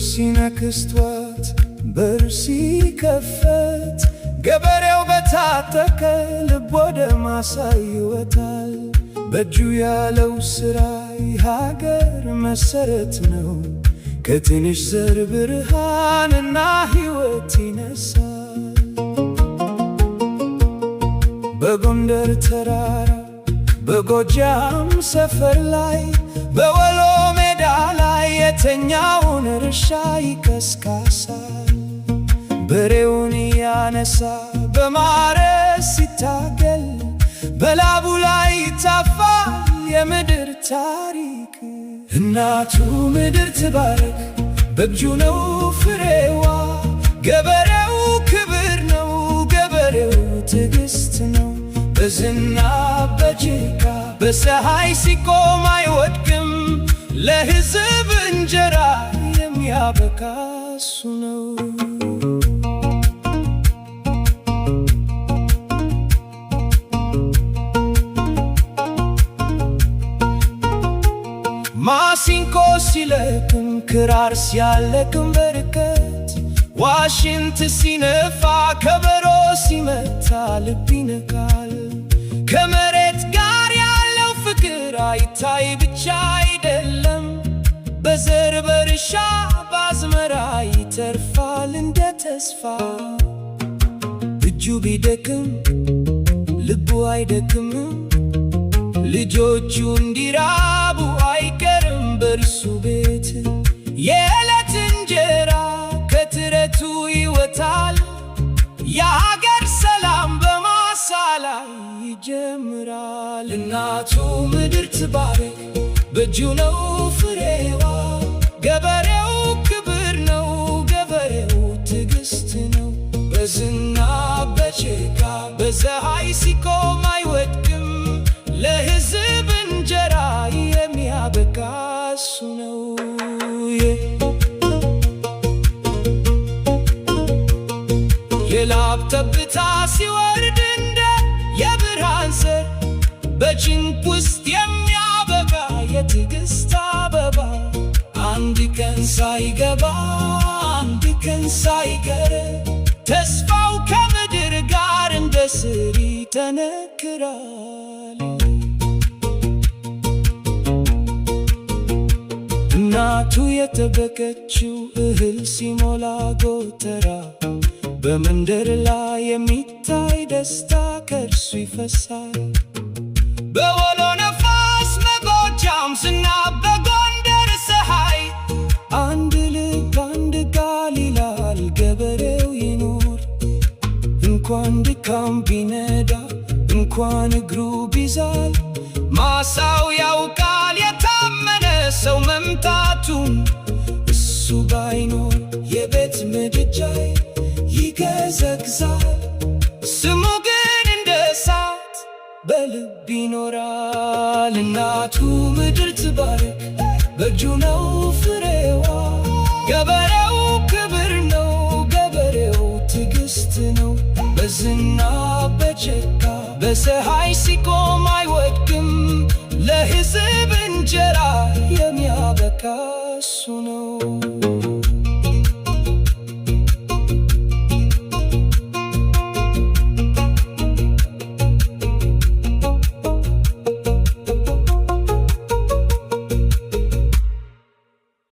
ሲነክስቷት በር ሲከፈት ገበሬው በታጠቀ ልብ ወደ ማሳ ይወጣል። በእጁ ያለው ሥራ የሀገር መሠረት ነው። ከትንሽ ዘር ብርሃንና ሕይወት ይነሳል። በጎንደር ተራራ በጎጃም ሰፈር ላይ በወሎ ሜዳ ላይ የተኛውን እርሻ ይቀስቃሳል። በሬውን ያነሳ በማረስ ሲታገል በላቡ ላይ ይታፋል የምድር ታሪክ። እናቱ ምድር ትባረክ በእጁ ነው ፍሬዋ። ገበሬው ክብር ነው፣ ገበሬው ትዕግስት ነው። በዝናብ በጭቃ በፀሐይ ሲቆም አይወድቅም። ለሕዝብ እንጀራ የሚያበቃ እሱ ነው። ማሲንቆ ሲለቅም ክራር ሲያለቅም በርቀት ዋሽንት ሲነፋ ከበሮ ሲመታ ልብ ይነካል። ከመሬት ጋር ያለው ፍቅር አይታይ ብቻ አይደለም፣ በዘር በእርሻ በአዝመራ ይተርፋል እንደ ተስፋ። እጁ ቢደክም ልቡ አይደክምም፣ ልጆቹ እንዲራቡ አይቀርም በእርሱ ቤት። የዕለት እንጀራ ከትረቱ ይወጣል፣ የሀገር ሰላም በማሳ ላይ ይጀምራል። እናቱ ምድር ትባረክ በእጁ ነው ፍሬዋ። ገበሬው ክብር ነው፣ ገበሬው ትዕግስት ነው። በዝናብ በጭቃ በፀሐይ ሲቆም አይወድቅም፣ ለሕዝብ እንጀራ የሚያበቃ እሱ ነው። የላብ ጠብታ ሲወርድ እንደ የብርሃን ዘር በጭንቅ ውስጥ የሚያበባ የትዕግስት አበባ። አንድ ቀን ሳይገባ አንድ ቀን ሳይቀር ተስፋው ከምድር ጋር እንደ ስር ይጠነክራል። እናቱ የተበቀችው እህል ሲሞላ ጎተራ በመንደር ላይ የሚታይ ደስታ ከእርሱ ይፈሳል። በወሎ ነፋስ በጎጃም ዝናብ በጎንደር ፀሐይ አንድ ልብ አንድ ቃል ይላል ገበሬው ይኖር። እንኳን ድካም ቢነዳ እንኳን እግሩ ቢዛል ማሳው ያውቃል የታመነ ሰው መምጣቱን። እሱ ባይኖር የቤት ምድጃይ ይገዘግዛል፣ ስሙ ግን እንደ እሳት በልብ ይኖራል። እናቱ ምድር ትባረክ በእጁ ነው ፍሬዋ። ገበሬው ክብር ነው፣ ገበሬው ትዕግስት ነው። በዝናብ በጭቃ በፀሐይ ሲቆም አይወድቅም፣ ለሕዝብ እንጀራ የሚያበቃ እሱ ነው።